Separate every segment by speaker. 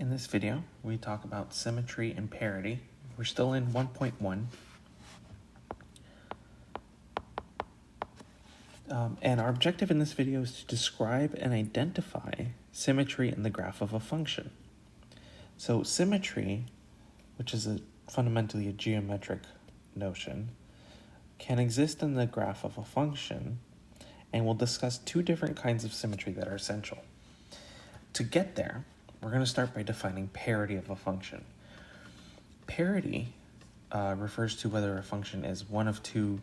Speaker 1: In this video, we talk about symmetry and parity. We're still in 1.1. And our objective in this video is to describe and identify symmetry in the graph of a function. So symmetry, which is fundamentally a geometric notion, can exist in the graph of a function, and we'll discuss two different kinds of symmetry that are essential. To get there, we're going to start by defining parity of a function. Parity refers to whether a function is one of two,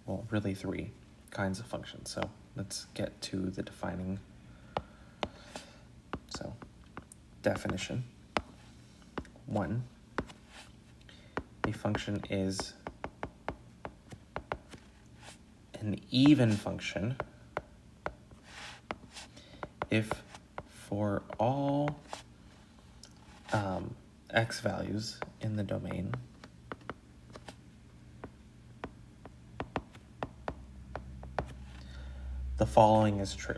Speaker 1: well, really three kinds of functions. So let's get to the defining. So definition. 1, a function is an even function if for all x values in the domain the following is true.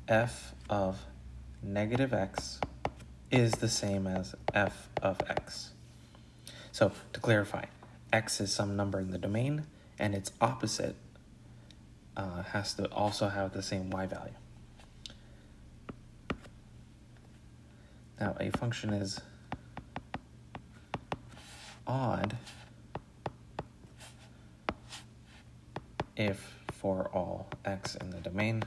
Speaker 1: F of negative x is the same as f of x. So to clarify, x is some number in the domain, and its opposite has to also have the same y value. Now, a function is odd if for all x in the domain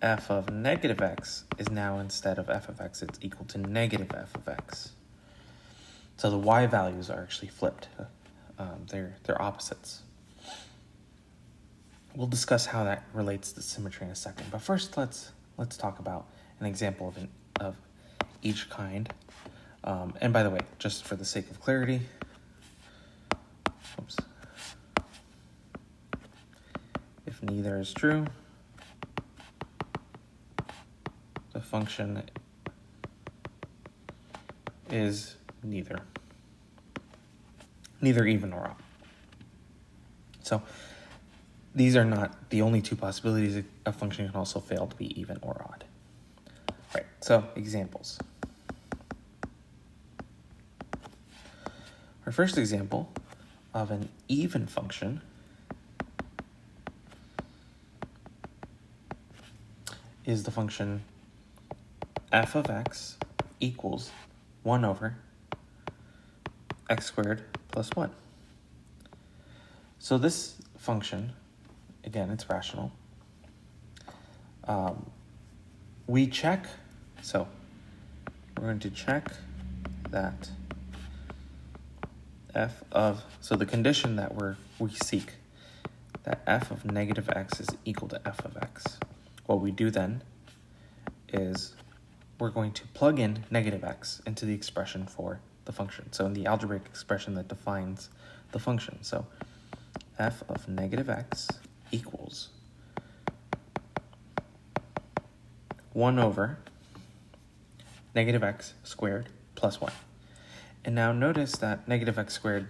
Speaker 1: f of negative x is now, instead of f of x, it's equal to negative f of x. So the y values are actually flipped. They're opposites. We'll discuss how that relates to symmetry in a second. But first, let's talk about an example of each kind. And by the way, just for the sake of clarity, if neither is true, the function is neither even or odd. So these are not the only two possibilities. A function can also fail to be even or odd. Right, so examples. Our first example of an even function is the function f of x equals 1 over x squared plus 1. So this function, again, it's rational. We check, so we're going to check that so the condition that we seek, that f of negative x is equal to f of x. What we do then is we're going to plug in negative x into the expression for the function. So in the algebraic expression that defines the function. So f of negative x equals 1 over negative x squared plus 1. And now notice that negative x squared,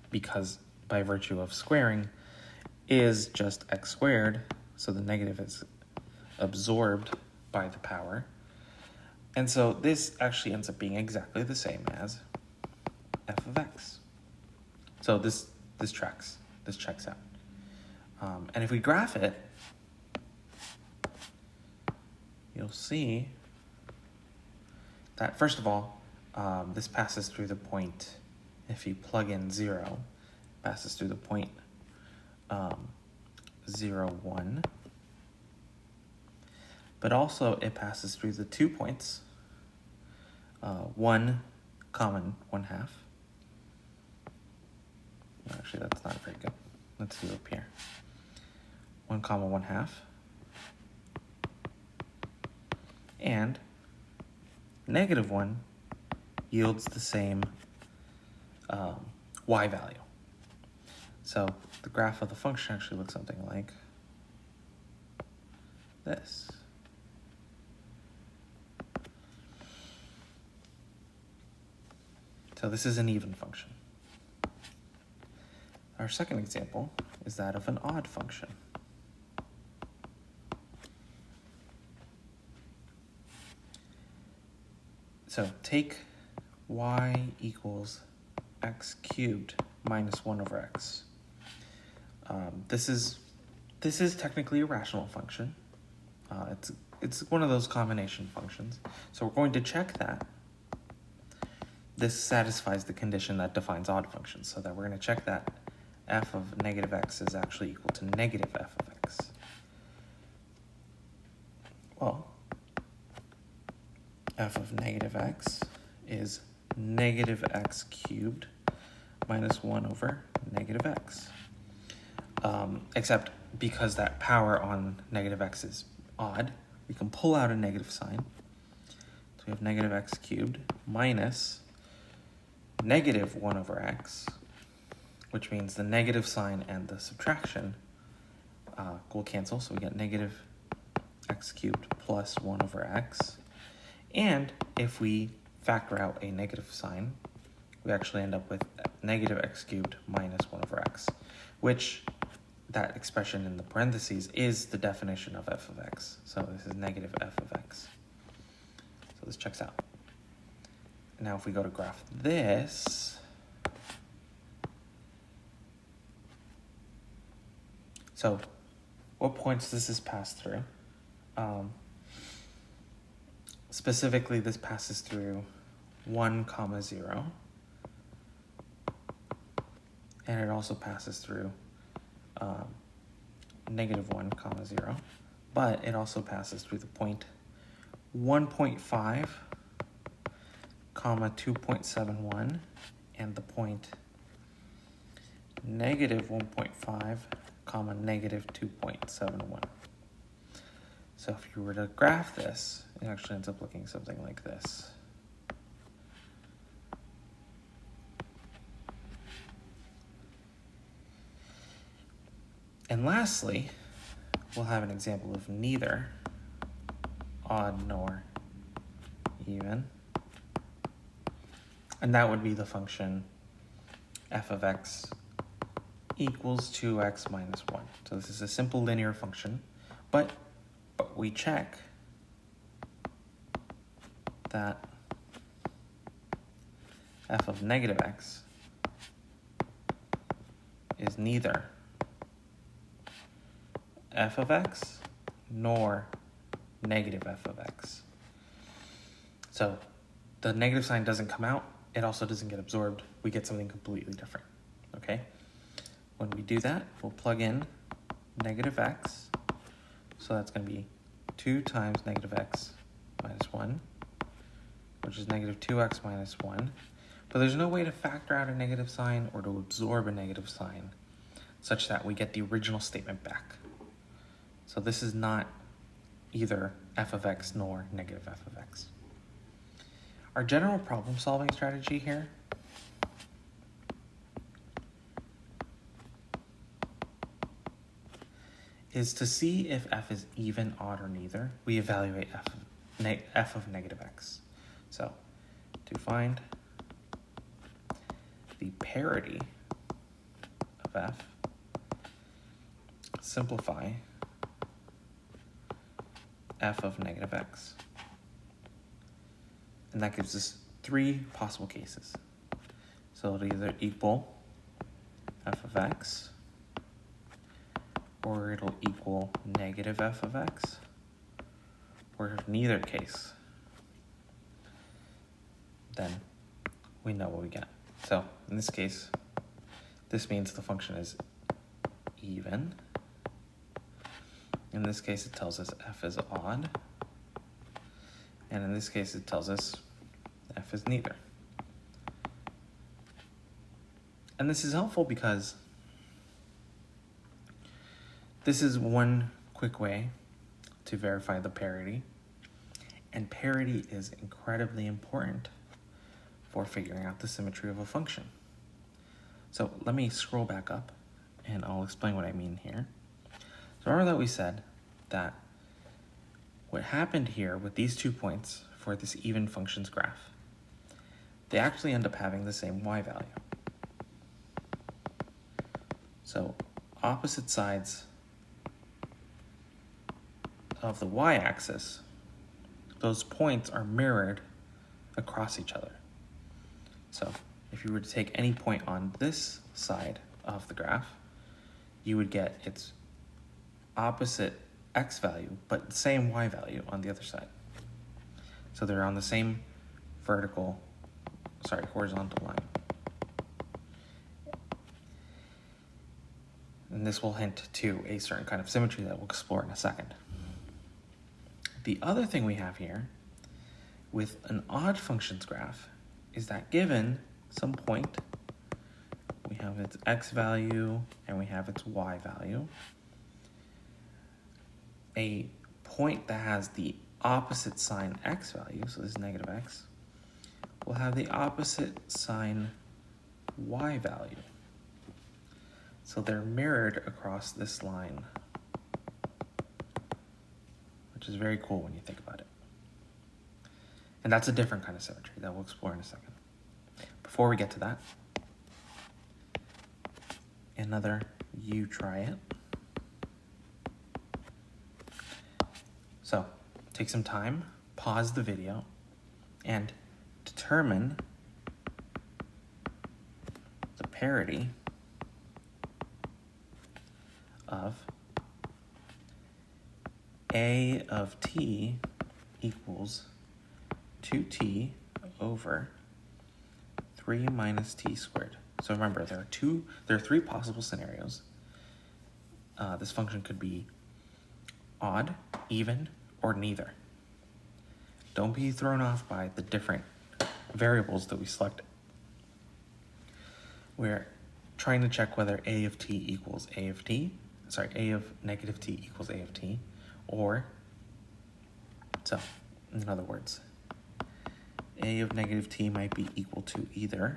Speaker 1: because by virtue of squaring, is just x squared, so the negative is absorbed by the power. And so this actually ends up being exactly the same as f of x. So this tracks. This checks out. And if we graph it, you'll see that, first of all, this passes through the point, if you plug in 0, passes through the point 0, 1. But also it passes through the 2 points, 1 common 1/2. Actually, that's not very good. Let's do up here. 1 comma 1/2. And negative 1 yields the same y value. So the graph of the function actually looks something like this. So this is an even function. Our second example is that of an odd function. So take y equals x cubed minus 1 over x. This is technically a rational function. It's one of those combination functions. So we're going to check that this satisfies the condition that defines odd functions, so that we're going to check that f of negative x is actually equal to negative f of x. Well, f of negative x is negative x cubed minus 1 over negative x. Except because that power on negative x is odd, we can pull out a negative sign. So we have negative x cubed minus negative 1 over x, which means the negative sign and the subtraction will cancel. So we get negative x cubed plus 1 over x. And if we factor out a negative sign, we actually end up with negative x cubed minus 1 over x, which that expression in the parentheses is the definition of f of x. So this is negative f of x. So this checks out. Now if we go to graph this, so what points does this pass through? Specifically, this passes through 1, 0, and it also passes through negative 1, 0, but it also passes through the point 1.5, 2.71, and the point negative 1.5, negative 2.71. So if you were to graph this, it actually ends up looking something like this. And lastly, we'll have an example of neither odd nor even. And that would be the function f of x equals 2x minus 1. So this is a simple linear function, but we check that f of negative x is neither f of x nor negative f of x. So the negative sign doesn't come out. It also doesn't get absorbed. We get something completely different, okay? When we do that, we'll plug in negative x. So that's going to be 2 times negative x minus 1, which is negative 2x minus 1. But there's no way to factor out a negative sign or to absorb a negative sign such that we get the original statement back. So this is not either f of x nor negative f of x. Our general problem-solving strategy here is to see if f is even, odd, or neither. We evaluate f of negative x. So to find the parity of f, simplify f of negative x. And that gives us 3 possible cases. So it'll either equal f of x, or it'll equal negative f of x, or in neither case, then we know what we get. So in this case, this means the function is even. In this case, it tells us f is odd. And in this case, it tells us f is neither. And this is helpful because this is one quick way to verify the parity. And parity is incredibly important for figuring out the symmetry of a function. So let me scroll back up and I'll explain what I mean here. So remember that we said that what happened here with these 2 points for this even functions graph, they actually end up having the same y value. So opposite sides of the y-axis, those points are mirrored across each other. So if you were to take any point on this side of the graph, you would get its opposite x value, but the same y value on the other side. So they're on the same horizontal line. And this will hint to a certain kind of symmetry that we'll explore in a second. The other thing we have here with an odd functions graph is that given some point, we have its x value and we have its y value. A point that has the opposite sign x value, so this is negative x, will have the opposite sign y value. So they're mirrored across this line, which is very cool when you think about it. And that's a different kind of symmetry that we'll explore in a second. Before we get to that, another you try it. So take some time, pause the video, and determine the parity of a of t equals 2t over 3 minus t squared. So remember, there are three possible scenarios. This function could be odd, even, or neither. Don't be thrown off by the different variables that we selected. We're trying to check whether a of t equals a of t, a of negative t equals a of t, or, so, in other words, a of negative t might be equal to either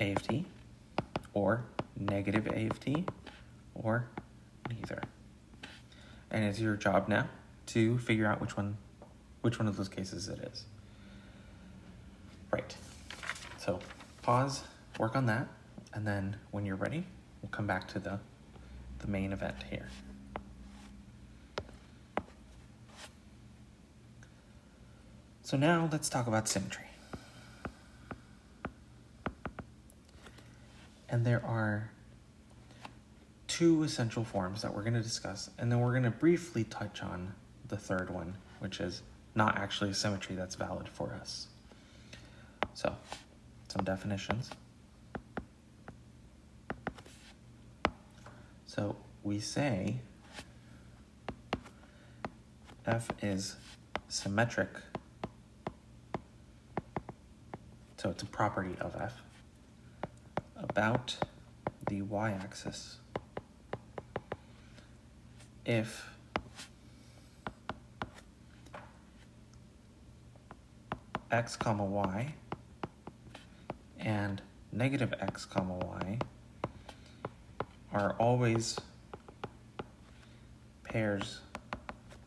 Speaker 1: a of t, or negative a of t, or neither. And it's your job now to figure out which one of those cases it is. Right. So pause, work on that, and then when you're ready, we'll come back to the main event here. So now let's talk about symmetry. And there are two essential forms that we're going to discuss, and then we're going to briefly touch on the third one, which is not actually a symmetry that's valid for us. So, some definitions. So we say f is symmetric, so it's a property of f, about the y-axis if x comma y and negative x comma y are always pairs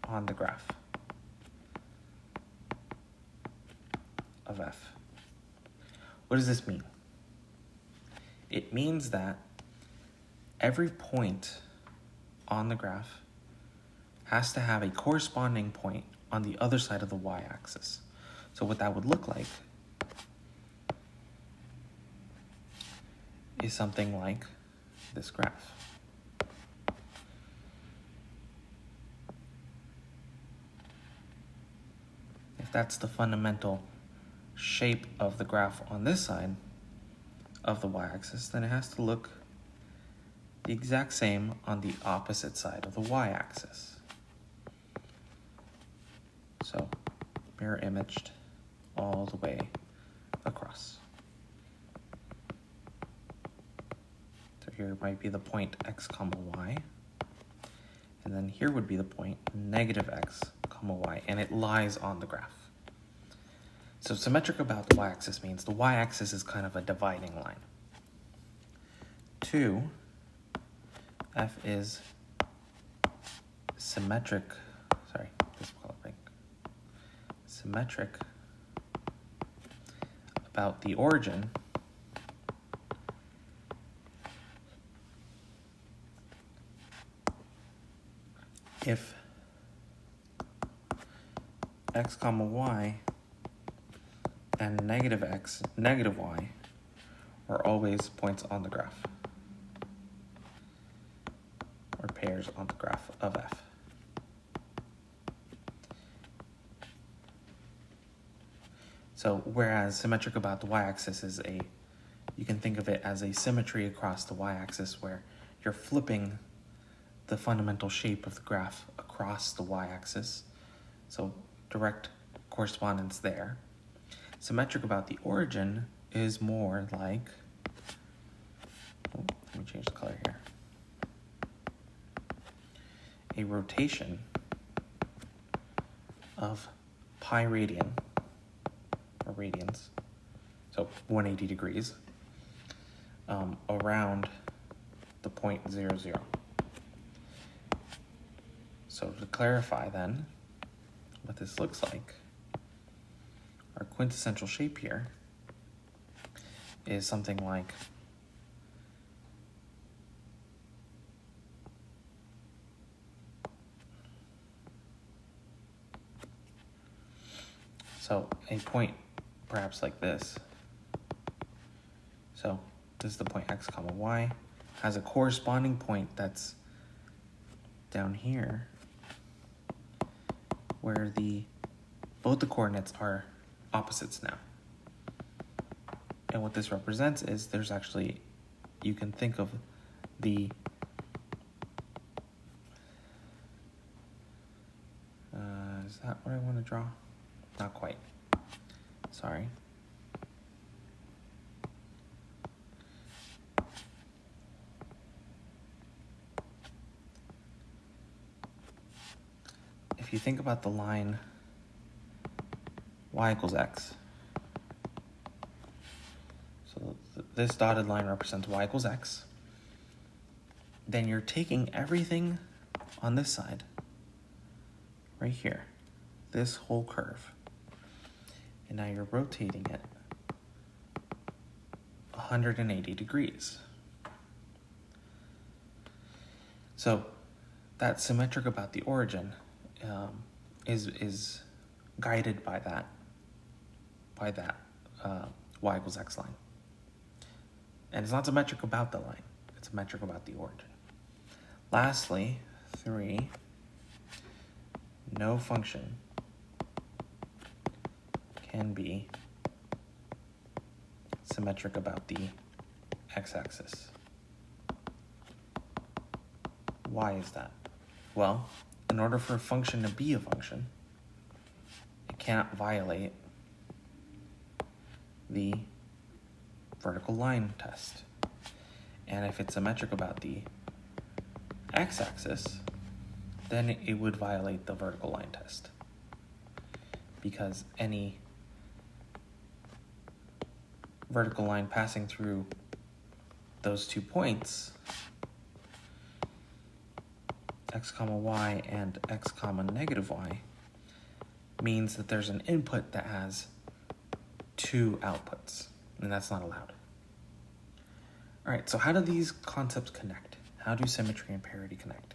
Speaker 1: on the graph of f. What does this mean? It means that every point on the graph has to have a corresponding point on the other side of the y-axis. So what that would look like is something like this graph. If that's the fundamental shape of the graph on this side of the y-axis, then it has to look the exact same on the opposite side of the y-axis. So mirror imaged all the way across. So here might be the point x comma y, and then here would be the point negative x comma y, and it lies on the graph. So symmetric about the y-axis means the y-axis is kind of a dividing line. 2, f is symmetric, symmetric about the origin if x comma y and negative x, negative y are always points on the graph, or pairs on the graph of f. So whereas symmetric about the y-axis is you can think of it as a symmetry across the y-axis where you're flipping the fundamental shape of the graph across the y-axis. So direct correspondence there. Symmetric about the origin is more like, let me change the color here, a rotation of pi radian, or radians, so 180 degrees, around the point 0, 0. So to clarify then, what this looks like, our quintessential shape here is something like a point perhaps like this. So this is the point x comma y, has a corresponding point that's down here where both the coordinates are opposites now. And what this represents is there's actually, you can think of is that what I want to draw? Not quite. Sorry. If you think about the line y equals x, so this dotted line represents y equals x, then you're taking everything on this side, right here, this whole curve, and now you're rotating it 180 degrees. So that's symmetric about the origin is guided by that y equals x line. And it's not symmetric about the line, it's symmetric about the origin. Lastly, 3, no function can be symmetric about the x-axis. Why is that? Well, in order for a function to be a function, it cannot violate the vertical line test. And if it's symmetric about the x-axis, then it would violate the vertical line test, because any vertical line passing through those 2 points, x comma y and x comma negative y, means that there's an input that has 2 outputs, and that's not allowed. All right, so how do these concepts connect? How do symmetry and parity connect?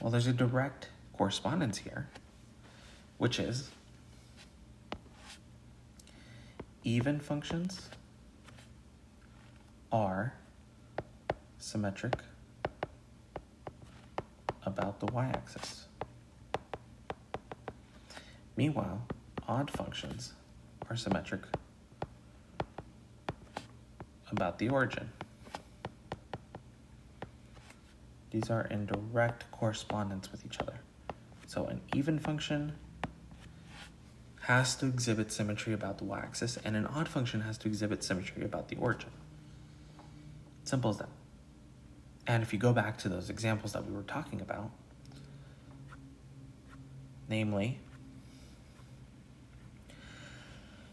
Speaker 1: Well, there's a direct correspondence here, which is even functions are symmetric about the y-axis. Meanwhile, odd functions are symmetric about the origin. These are in direct correspondence with each other. So an even function has to exhibit symmetry about the y-axis, and an odd function has to exhibit symmetry about the origin. Simple as that. And if you go back to those examples that we were talking about, namely,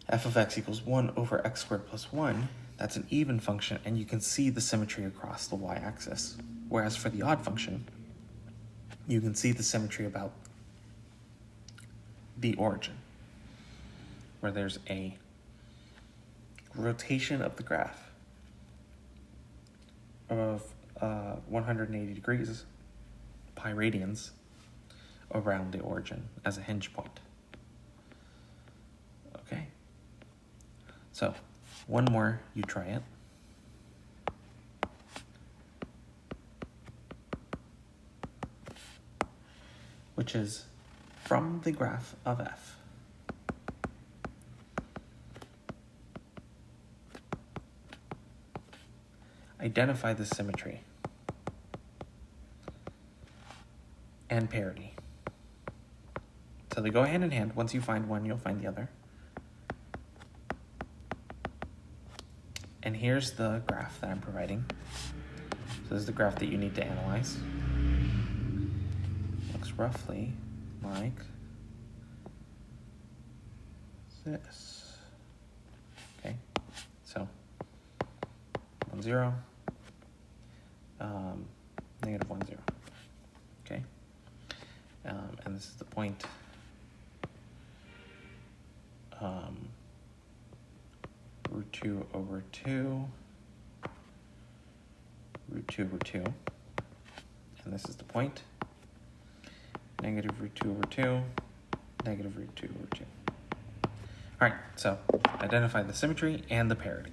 Speaker 1: f of x equals 1 over x squared plus 1, that's an even function, and you can see the symmetry across the y-axis. Whereas for the odd function, you can see the symmetry about the origin, where there's a rotation of the graph of 180 degrees pi radians around the origin as a hinge point. Okay, so one more, you try it. Which is from the graph of f. Identify the symmetry and parity. So they go hand in hand. Once you find one, you'll find the other. And here's the graph that I'm providing. So this is the graph that you need to analyze. Looks roughly like this. Okay, so 1, 0, negative 1, 0. Okay, and this is the point root 2 over 2, root 2 over 2, and this is the point negative root 2 over 2, negative root 2 over 2. All right, so identify the symmetry and the parity.